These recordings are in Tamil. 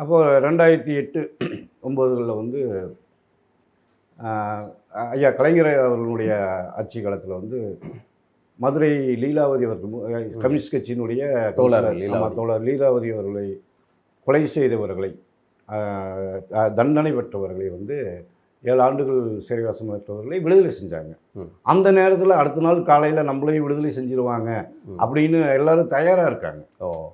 அப்போது 2008, 9களில் வந்து ஐயா கலைஞர் அவர்களுடைய ஆட்சி காலத்தில் வந்து மதுரை லீலாவதி அவர்கள் கம்யூனிஸ்ட் கட்சியினுடைய தோழர் லீலாவதி அவர்களை கொலை செய்தவர்களை தண்டனை பெற்றவர்களை வந்து 7 ஆண்டுகள் சிறைவாசம் பெற்றவர்களை விடுதலை செஞ்சாங்க. அந்த நேரத்தில் அடுத்த நாள் காலையில் நம்மளையும் விடுதலை செஞ்சிருவாங்க அப்படின்னு எல்லாரும் தயாராக இருக்காங்க.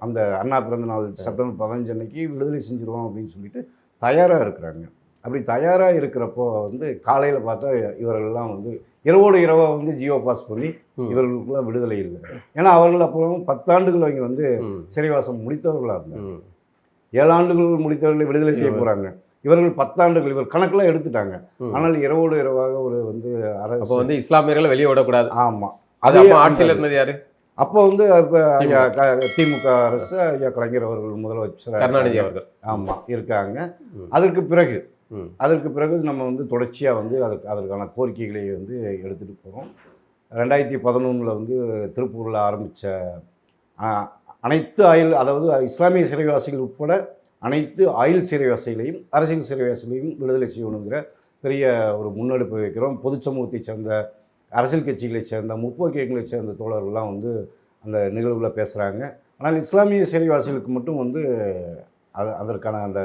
அந்த அண்ணா பிறந்த நாள் செப்டம்பர் 15 அன்னைக்கு விடுதலை செஞ்சிருவோம் அப்படின்னு சொல்லிட்டு தயாராக இருக்கிறாங்க. அப்படி தயாராக இருக்கிறப்போ வந்து காலையில் பார்த்தா இவர்கள்லாம் வந்து இரவோடு இரவாக வந்து ஜியோ பாஸ் பண்ணி இவர்களுக்குலாம் விடுதலை இல்லை. ஏன்னா அவர்கள் அப்புறம் 10 ஆண்டுகள் அவங்க வந்து சிறைவாசம் முடித்தவர்களாக இருந்தாங்க. 7 ஆண்டுகள் முடித்தவர்களை விடுதலை செய்ய போகிறாங்க. இவர்கள் 10 ஆண்டுகள் இவர் கணக்கெல்லாம் எடுத்துட்டாங்க. ஆனால் இரவோடு இரவாக ஒரு வந்து அரசு வந்து இஸ்லாமியர்களை வெளியே விடக்கூடாது. ஆமாம், அதே ஆட்சியில் இருந்தது யாரு? அப்போ வந்து ஐயா திமுக அரசு ஐயா கலைஞர் அவர்கள் முதலமைச்சர் கருணாநிதி அவர்கள் இருக்காங்க. அதற்கு பிறகு நம்ம வந்து தொடர்ச்சியாக வந்து அதற்கான கோரிக்கைகளை வந்து எடுத்துகிட்டு போகிறோம். 2011 வந்து திருப்பூரில் ஆரம்பித்த அனைத்து அதாவது இஸ்லாமிய சிறைவாசிகள் உட்பட அனைத்து ஆயுள் சிறைவாசிகளையும் அரசியல் சிறைவாசிகளையும் விடுதலை செய்யணுங்கிற பெரிய ஒரு முன்னெடுப்பு வைக்கிறோம். பொது சமூகத்தை சேர்ந்த அரசியல் கட்சிகளை சேர்ந்த முற்போக்கு இயக்கங்களை சேர்ந்த தோழர்கள்லாம் வந்து அந்த நிகழ்வில் பேசுகிறாங்க. ஆனால் இஸ்லாமிய சிறைவாசிகளுக்கு மட்டும் வந்து அதற்கான அந்த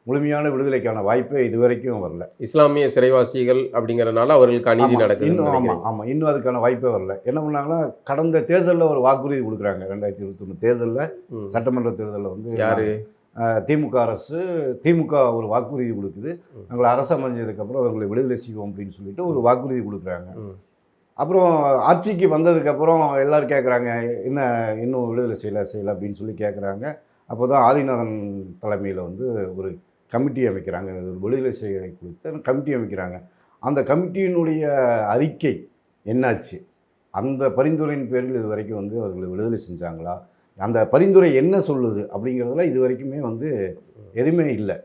முழுமையான விடுதலைக்கான வாய்ப்பே இதுவரைக்கும் வரல. இஸ்லாமிய சிறைவாசிகள் அப்படிங்கிறனால அவர்களுக்கு அநீதி நடக்குது. ஆமாம், இன்னும் அதுக்கான வாய்ப்பே வரல. என்ன பண்ணாங்கன்னா, கடந்த தேர்தலில் ஒரு வாக்குறுதி கொடுக்குறாங்க. 2021 தேர்தலில், சட்டமன்ற தேர்தலில் வந்து யார்? திமுக அரசு ஒரு வாக்குறுதி கொடுக்குது. நாங்கள் அரசு அமைஞ்சதுக்கப்புறம் அவர்களை விடுதலை செய்வோம் அப்படின்னு சொல்லிட்டு ஒரு வாக்குறுதி கொடுக்குறாங்க. அப்புறம் ஆட்சிக்கு வந்ததுக்கப்புறம் எல்லோரும் கேட்குறாங்க, என்ன இன்னும் விடுதலை செய்யலை அப்படின்னு சொல்லி கேட்குறாங்க. அப்போ தான் ஆதிநாதன் தலைமையில் வந்து ஒரு கமிட்டி அமைக்கிறாங்க. விடுதலை செய்ய குறித்த கமிட்டி அமைக்கிறாங்க. அந்த கமிட்டியினுடைய அறிக்கை என்னாச்சு, அந்த பரிந்துரையின் பேரில் இது வரைக்கும் வந்து அவர்களை விடுதலை செஞ்சாங்களா, அந்த பரிந்துரை என்ன சொல்லுது அப்படிங்கிறதுல இது வரைக்குமே வந்து எதுவுமே இல்லை.